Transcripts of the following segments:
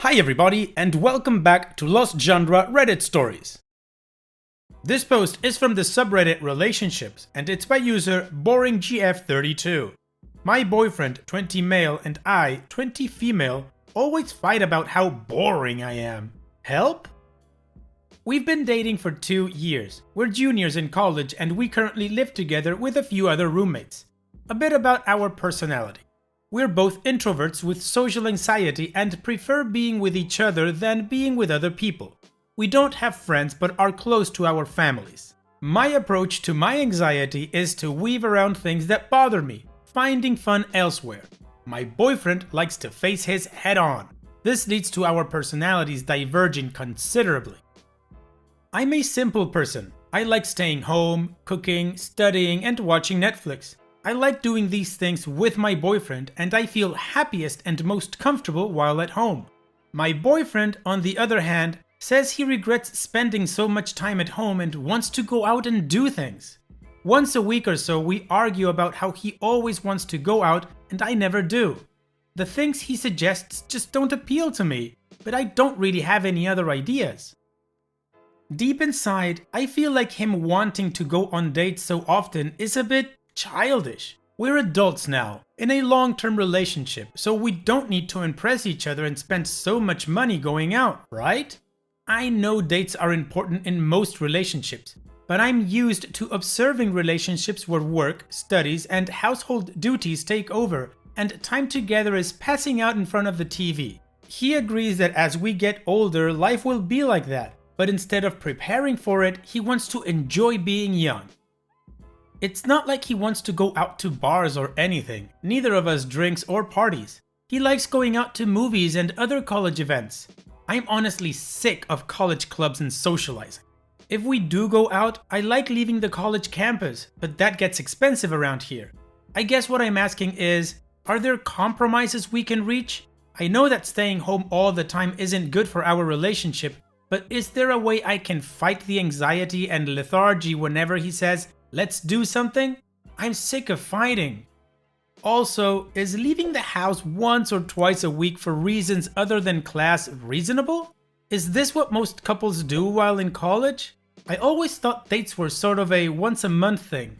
Hi everybody, and welcome back to Lost Genre Reddit Stories. This post is from the subreddit Relationships, and it's by user BoringGF32. My boyfriend, 20 male, and I, 20 female, always fight about how boring I am. Help? We've been dating for 2 years. We're juniors in college, and we currently live together with a few other roommates. A bit about our personality. We're both introverts with social anxiety and prefer being with each other than being with other people. We don't have friends but are close to our families. My approach to my anxiety is to weave around things that bother me, finding fun elsewhere. My boyfriend likes to face his head on. This leads to our personalities diverging considerably. I'm a simple person. I like staying home, cooking, studying, and watching Netflix. I like doing these things with my boyfriend, and I feel happiest and most comfortable while at home. My boyfriend, on the other hand, says he regrets spending so much time at home and wants to go out and do things. Once a week or so, we argue about how he always wants to go out and I never do. The things he suggests just don't appeal to me, but I don't really have any other ideas. Deep inside, I feel like him wanting to go on dates so often is a bit childish. We're adults now, in a long-term relationship, so we don't need to impress each other and spend so much money going out, right? I know dates are important in most relationships, but I'm used to observing relationships where work, studies, and household duties take over, and time together is passing out in front of the TV. He agrees that as we get older, life will be like that, but instead of preparing for it, he wants to enjoy being young. It's not like he wants to go out to bars or anything. Neither of us drinks or parties. He likes going out to movies and other college events. I'm honestly sick of college clubs and socializing. If we do go out, I like leaving the college campus, but that gets expensive around here. I guess what I'm asking is, are there compromises we can reach? I know that staying home all the time isn't good for our relationship, but is there a way I can fight the anxiety and lethargy whenever he says, "Let's do something"? I'm sick of fighting. Also, is leaving the house once or twice a week for reasons other than class reasonable? Is this what most couples do while in college? I always thought dates were sort of a once a month thing.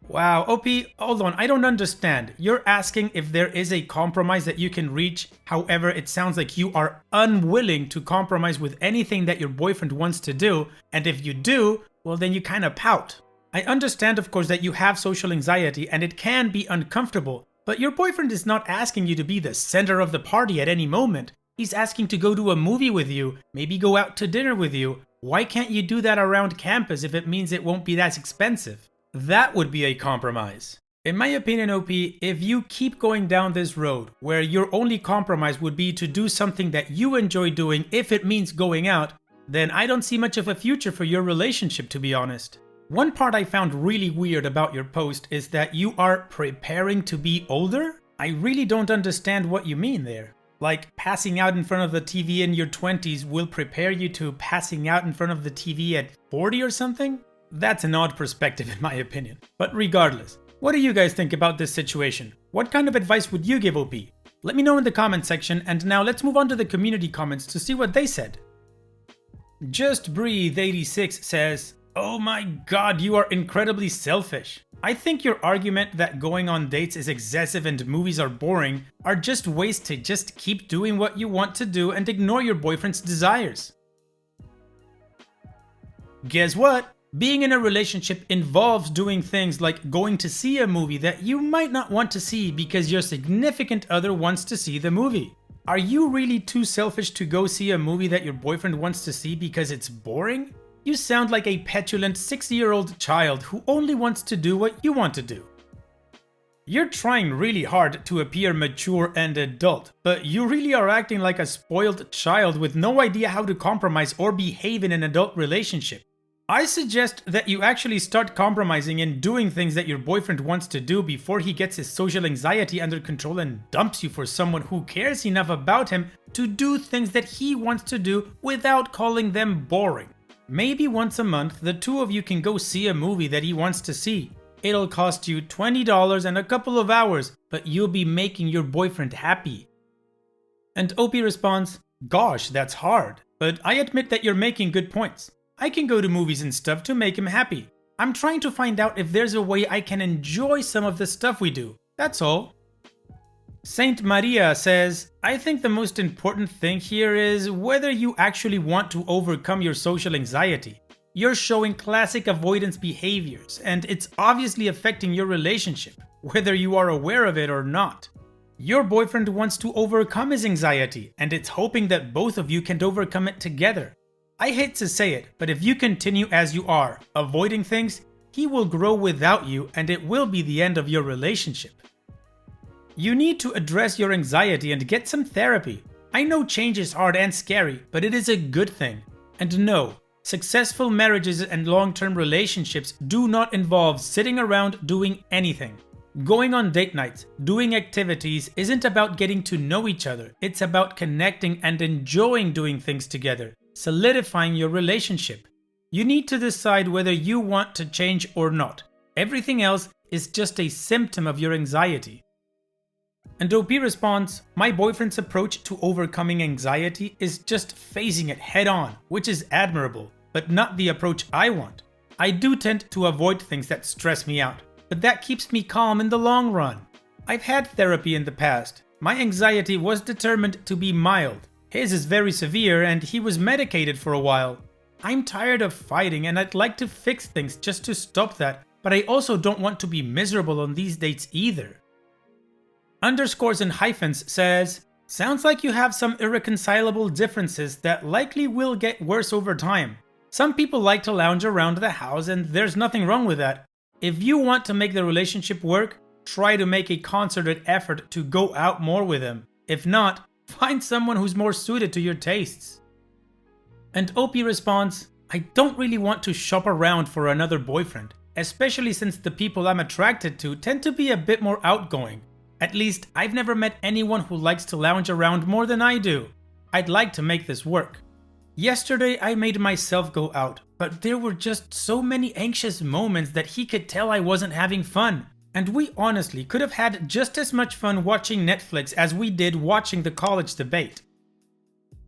Wow, OP, hold on, I don't understand. You're asking if there is a compromise that you can reach, however it sounds like you are unwilling to compromise with anything that your boyfriend wants to do, and if you do, well then you kinda pout. I understand, of course, that you have social anxiety and it can be uncomfortable, but your boyfriend is not asking you to be the center of the party at any moment. He's asking to go to a movie with you, maybe go out to dinner with you. Why can't you do that around campus if it means it won't be that expensive? That would be a compromise. In my opinion, OP, if you keep going down this road, where your only compromise would be to do something that you enjoy doing if it means going out, then I don't see much of a future for your relationship, to be honest. One part I found really weird about your post is that you are preparing to be older? I really don't understand what you mean there. Like, passing out in front of the TV in your 20s will prepare you to passing out in front of the TV at 40 or something? That's an odd perspective in my opinion. But regardless, what do you guys think about this situation? What kind of advice would you give OP? Let me know in the comment section, and now let's move on to the community comments to see what they said. Just Breathe 86 says, "Oh my god, you are incredibly selfish. I think your argument that going on dates is excessive and movies are boring are just ways to just keep doing what you want to do and ignore your boyfriend's desires." Guess what? Being in a relationship involves doing things like going to see a movie that you might not want to see because your significant other wants to see the movie. Are you really too selfish to go see a movie that your boyfriend wants to see because it's boring? You sound like a petulant 6-year-old child who only wants to do what you want to do. You're trying really hard to appear mature and adult, but you really are acting like a spoiled child with no idea how to compromise or behave in an adult relationship. I suggest that you actually start compromising and doing things that your boyfriend wants to do before he gets his social anxiety under control and dumps you for someone who cares enough about him to do things that he wants to do without calling them boring. Maybe once a month, the two of you can go see a movie that he wants to see. It'll cost you $20 and a couple of hours, but you'll be making your boyfriend happy. And OP responds, "Gosh, that's hard, but I admit that you're making good points. I can go to movies and stuff to make him happy. I'm trying to find out if there's a way I can enjoy some of the stuff we do. That's all." Saint Maria says, "I think the most important thing here is whether you actually want to overcome your social anxiety. You're showing classic avoidance behaviors, and it's obviously affecting your relationship, whether you are aware of it or not. Your boyfriend wants to overcome his anxiety, and it's hoping that both of you can overcome it together. I hate to say it, but if you continue as you are, avoiding things, he will grow without you and it will be the end of your relationship. You need to address your anxiety and get some therapy. I know change is hard and scary, but it is a good thing. And no, successful marriages and long-term relationships do not involve sitting around doing anything. Going on date nights, doing activities isn't about getting to know each other. It's about connecting and enjoying doing things together, solidifying your relationship. You need to decide whether you want to change or not. Everything else is just a symptom of your anxiety." And OP responds, "My boyfriend's approach to overcoming anxiety is just facing it head on, which is admirable, but not the approach I want. I do tend to avoid things that stress me out, but that keeps me calm in the long run. I've had therapy in the past. My anxiety was determined to be mild. His is very severe and he was medicated for a while. I'm tired of fighting and I'd like to fix things just to stop that, but I also don't want to be miserable on these dates either." Underscores and hyphens says, "Sounds like you have some irreconcilable differences that likely will get worse over time. Some people like to lounge around the house and there's nothing wrong with that. If you want to make the relationship work, try to make a concerted effort to go out more with him. If not, find someone who's more suited to your tastes." And OP responds, "I don't really want to shop around for another boyfriend, especially since the people I'm attracted to tend to be a bit more outgoing. At least, I've never met anyone who likes to lounge around more than I do. I'd like to make this work. Yesterday, I made myself go out, but there were just so many anxious moments that he could tell I wasn't having fun. And we honestly could have had just as much fun watching Netflix as we did watching the college debate."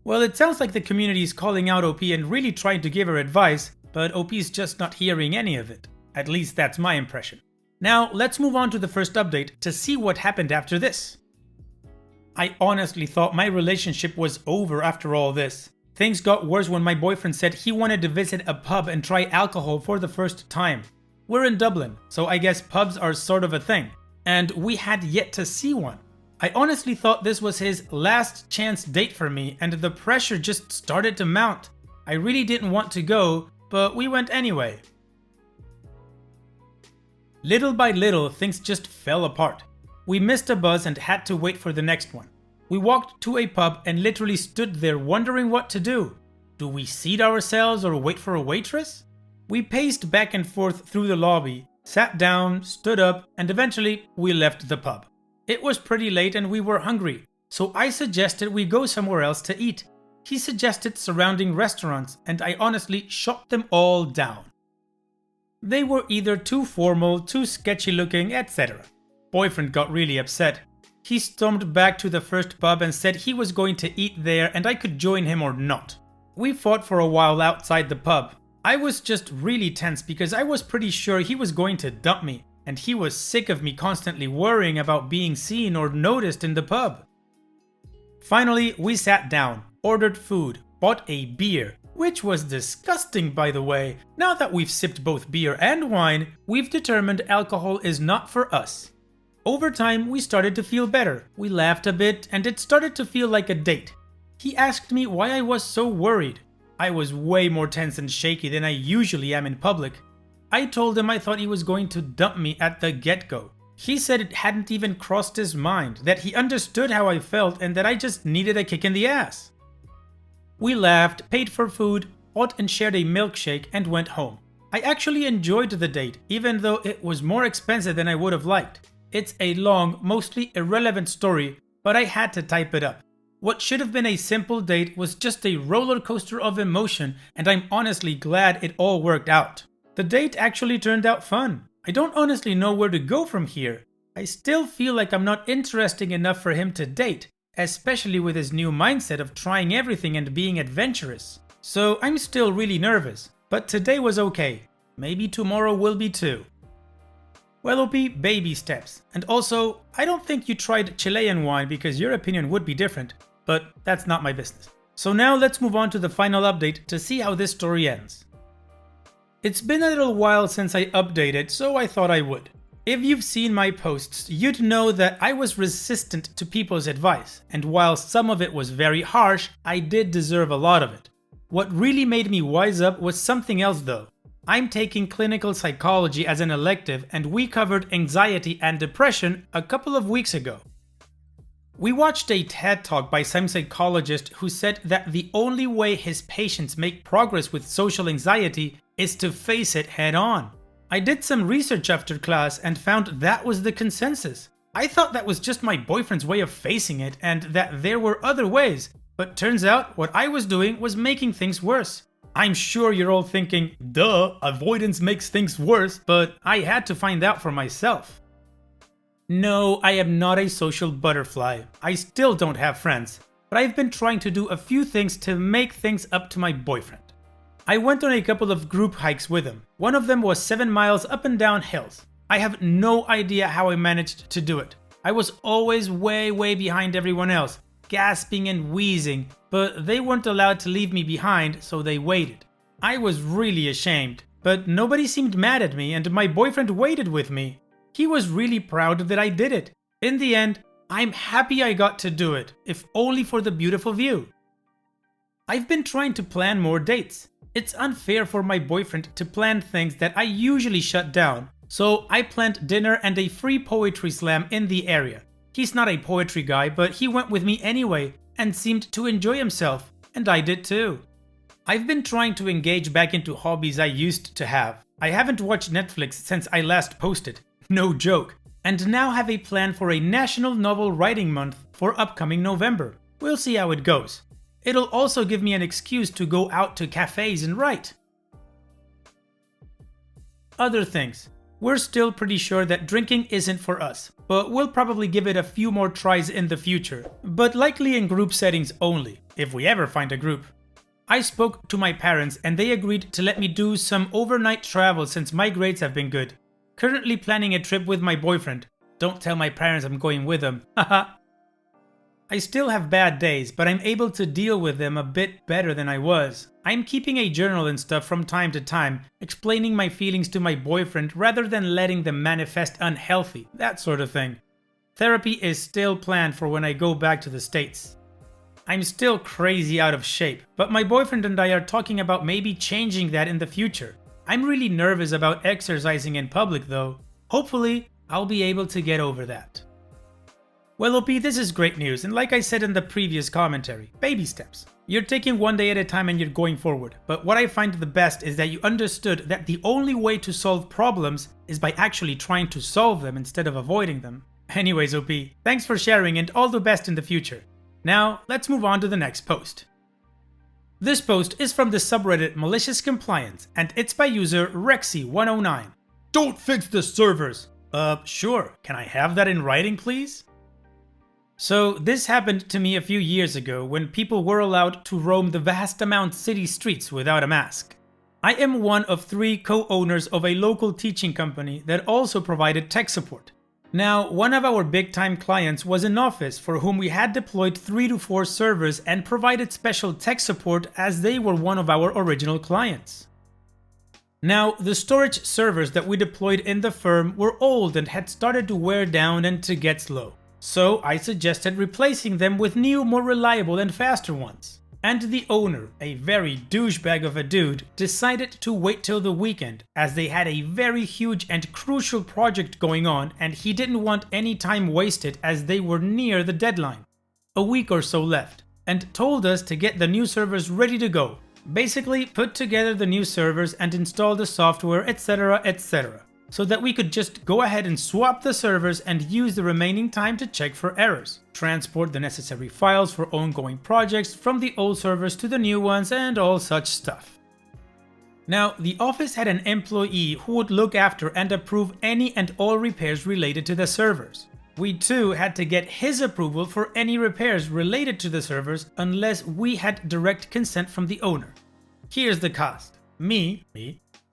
Well, it sounds like the community is calling out OP and really trying to give her advice, but OP's just not hearing any of it. At least that's my impression. Now, let's move on to the first update to see what happened after this. I honestly thought my relationship was over after all this. Things got worse when my boyfriend said he wanted to visit a pub and try alcohol for the first time. We're in Dublin, so I guess pubs are sort of a thing, and we had yet to see one. I honestly thought this was his last chance date for me, and the pressure just started to mount. I really didn't want to go, but we went anyway. Little by little, things just fell apart. We missed a bus and had to wait for the next one. We walked to a pub and literally stood there wondering what to do. Do we seat ourselves or wait for a waitress? We paced back and forth through the lobby, sat down, stood up, and eventually we left the pub. It was pretty late and we were hungry, so I suggested we go somewhere else to eat. He suggested surrounding restaurants, and I honestly shot them all down. They were either too formal, too sketchy looking, etc. Boyfriend got really upset. He stormed back to the first pub and said he was going to eat there and I could join him or not. We fought for a while outside the pub. I was just really tense because I was pretty sure he was going to dump me, and he was sick of me constantly worrying about being seen or noticed in the pub. Finally, we sat down, ordered food, bought a beer, which was disgusting by the way. Now that we've sipped both beer and wine, we've determined alcohol is not for us. Over time, we started to feel better. We laughed a bit and it started to feel like a date. He asked me why I was so worried. I was way more tense and shaky than I usually am in public. I told him I thought he was going to dump me at the get-go. He said it hadn't even crossed his mind, that he understood how I felt and that I just needed a kick in the ass. We laughed, paid for food, bought and shared a milkshake and went home. I actually enjoyed the date, even though it was more expensive than I would have liked. It's a long, mostly irrelevant story, but I had to type it up. What should have been a simple date was just a roller coaster of emotion, and I'm honestly glad it all worked out. The date actually turned out fun. I don't honestly know where to go from here. I still feel like I'm not interesting enough for him to date, especially with his new mindset of trying everything and being adventurous. So I'm still really nervous, but today was okay. Maybe tomorrow will be too. Well, OP, baby steps. And also, I don't think you tried Chilean wine because your opinion would be different, but that's not my business. So now let's move on to the final update to see how this story ends. It's been a little while since I updated, so I thought I would. If you've seen my posts, you'd know that I was resistant to people's advice, and while some of it was very harsh, I did deserve a lot of it. What really made me wise up was something else though. I'm taking clinical psychology as an elective, and we covered anxiety and depression a couple of weeks ago. We watched a TED Talk by some psychologist who said that the only way his patients make progress with social anxiety is to face it head on. I did some research after class and found that was the consensus. I thought that was just my boyfriend's way of facing it and that there were other ways, but turns out what I was doing was making things worse. I'm sure you're all thinking, duh, avoidance makes things worse, but I had to find out for myself. No, I am not a social butterfly. I still don't have friends, but I've been trying to do a few things to make things up to my boyfriend. I went on a couple of group hikes with him. One of them was 7 miles up and down hills. I have no idea how I managed to do it. I was always way behind everyone else, gasping and wheezing, but they weren't allowed to leave me behind, so they waited. I was really ashamed, but nobody seemed mad at me and my boyfriend waited with me. He was really proud that I did it. In the end, I'm happy I got to do it, if only for the beautiful view. I've been trying to plan more dates. It's unfair for my boyfriend to plan things that I usually shut down, so I planned dinner and a free poetry slam in the area. He's not a poetry guy, but he went with me anyway and seemed to enjoy himself, and I did too. I've been trying to engage back into hobbies I used to have. I haven't watched Netflix since I last posted, no joke, and now have a plan for a National Novel Writing Month for upcoming November. We'll see how it goes. It'll also give me an excuse to go out to cafes and write. Other things. We're still pretty sure that drinking isn't for us, but we'll probably give it a few more tries in the future, but likely in group settings only, if we ever find a group. I spoke to my parents and they agreed to let me do some overnight travel since my grades have been good. Currently planning a trip with my boyfriend. Don't tell my parents I'm going with them, haha. I still have bad days, but I'm able to deal with them a bit better than I was. I'm keeping a journal and stuff from time to time, explaining my feelings to my boyfriend rather than letting them manifest unhealthy, that sort of thing. Therapy is still planned for when I go back to the States. I'm still crazy out of shape, but my boyfriend and I are talking about maybe changing that in the future. I'm really nervous about exercising in public though. Hopefully, I'll be able to get over that. Well, OP, this is great news, and like I said in the previous commentary, baby steps. You're taking one day at a time and you're going forward, but what I find the best is that you understood that the only way to solve problems is by actually trying to solve them instead of avoiding them. Anyways, OP, thanks for sharing and all the best in the future. Now, let's move on to the next post. This post is from the subreddit Malicious Compliance, and it's by user Rexy109. Don't fix the servers! Sure, can I have that in writing, please? So this happened to me a few years ago when people were allowed to roam the vast amount city streets without a mask. I am one of 3 co-owners of a local teaching company that also provided tech support. Now, one of our big-time clients was an office for whom we had deployed 3 to 4 servers and provided special tech support as they were one of our original clients. Now, the storage servers that we deployed in the firm were old and had started to wear down and to get slow. So I suggested replacing them with new, more reliable and faster ones. And the owner, a very douchebag of a dude, decided to wait till the weekend as they had a very huge and crucial project going on and he didn't want any time wasted as they were near the deadline. A week or so left, and told us to get the new servers ready to go. Basically put together the new servers and install the software, etc, etc. So that we could just go ahead and swap the servers and use the remaining time to check for errors, transport the necessary files for ongoing projects from the old servers to the new ones and all such stuff. Now, the office had an employee who would look after and approve any and all repairs related to the servers. We too had to get his approval for any repairs related to the servers unless we had direct consent from the owner. Here's the cast. Me,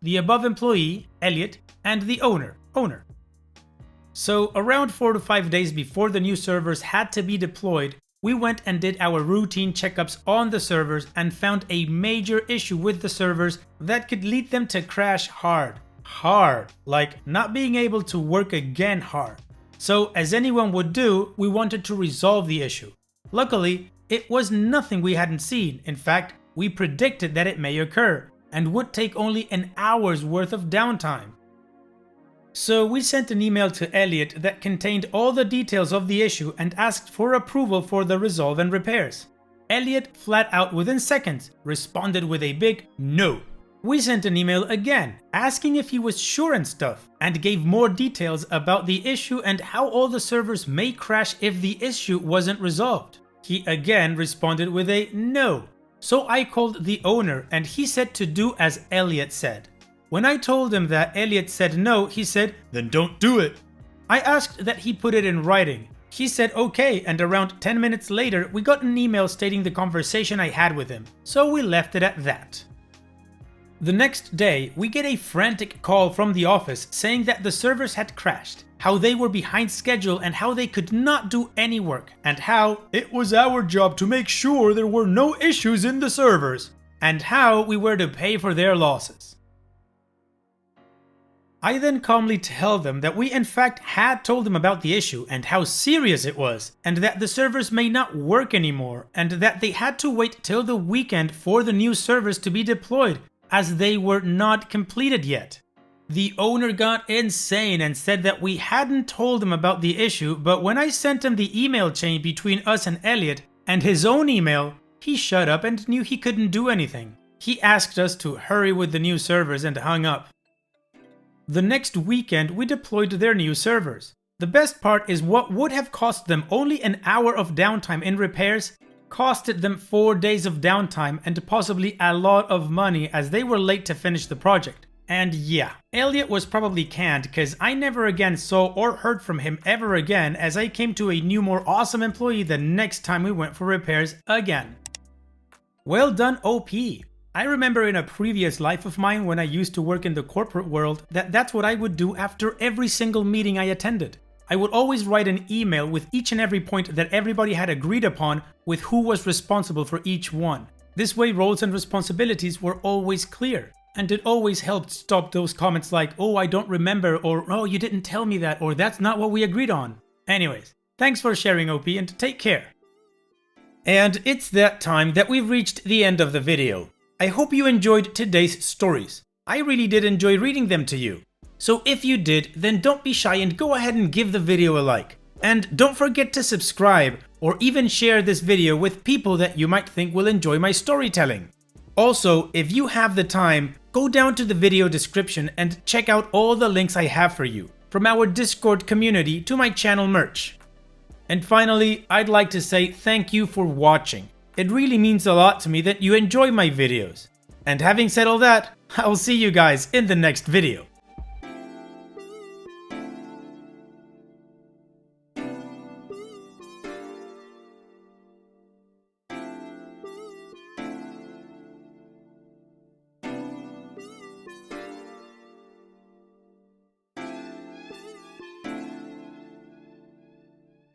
the above employee, Elliot, and the owner. So around 4 to 5 days before the new servers had to be deployed, we went and did our routine checkups on the servers and found a major issue with the servers that could lead them to crash hard, like not being able to work again hard. So as anyone would do, we wanted to resolve the issue. Luckily, it was nothing we hadn't seen. In fact, we predicted that it may occur and would take only an hour's worth of downtime. So we sent an email to Elliot that contained all the details of the issue and asked for approval for the resolve and repairs. Elliot, flat out within seconds, responded with a big no. We sent an email again, asking if he was sure and stuff, and gave more details about the issue and how all the servers may crash if the issue wasn't resolved. He again responded with a no. So I called the owner and he said to do as Elliot said. When I told him that Elliot said no, he said, "Then don't do it." I asked that he put it in writing. He said okay, and around 10 minutes later, we got an email stating the conversation I had with him, so we left it at that. The next day, we get a frantic call from the office saying that the servers had crashed, how they were behind schedule and how they could not do any work, and how it was our job to make sure there were no issues in the servers, and how we were to pay for their losses. I then calmly tell them that we in fact had told them about the issue and how serious it was, and that the servers may not work anymore, and that they had to wait till the weekend for the new servers to be deployed, as they were not completed yet. The owner got insane and said that we hadn't told him about the issue, but when I sent him the email chain between us and Elliot, and his own email, he shut up and knew he couldn't do anything. He asked us to hurry with the new servers and hung up. The next weekend, we deployed their new servers. The best part is what would have cost them only an hour of downtime in repairs, costed them 4 days of downtime and possibly a lot of money as they were late to finish the project. And yeah, Elliot was probably canned because I never again saw or heard from him ever again as I came to a new more awesome employee the next time we went for repairs again. Well done, OP! I remember in a previous life of mine when I used to work in the corporate world that's what I would do after every single meeting I attended. I would always write an email with each and every point that everybody had agreed upon with who was responsible for each one. This way roles and responsibilities were always clear, and it always helped stop those comments like, "Oh, I don't remember," or "Oh, you didn't tell me that," or "That's not what we agreed on." Anyways, thanks for sharing, OP, and take care. And it's that time that we've reached the end of the video. I hope you enjoyed today's stories. I really did enjoy reading them to you. So if you did, then don't be shy and go ahead and give the video a like. And don't forget to subscribe or even share this video with people that you might think will enjoy my storytelling. Also, if you have the time, go down to the video description and check out all the links I have for you, from our Discord community to my channel merch. And finally, I'd like to say thank you for watching. It really means a lot to me that you enjoy my videos. And having said all that, I'll see you guys in the next video.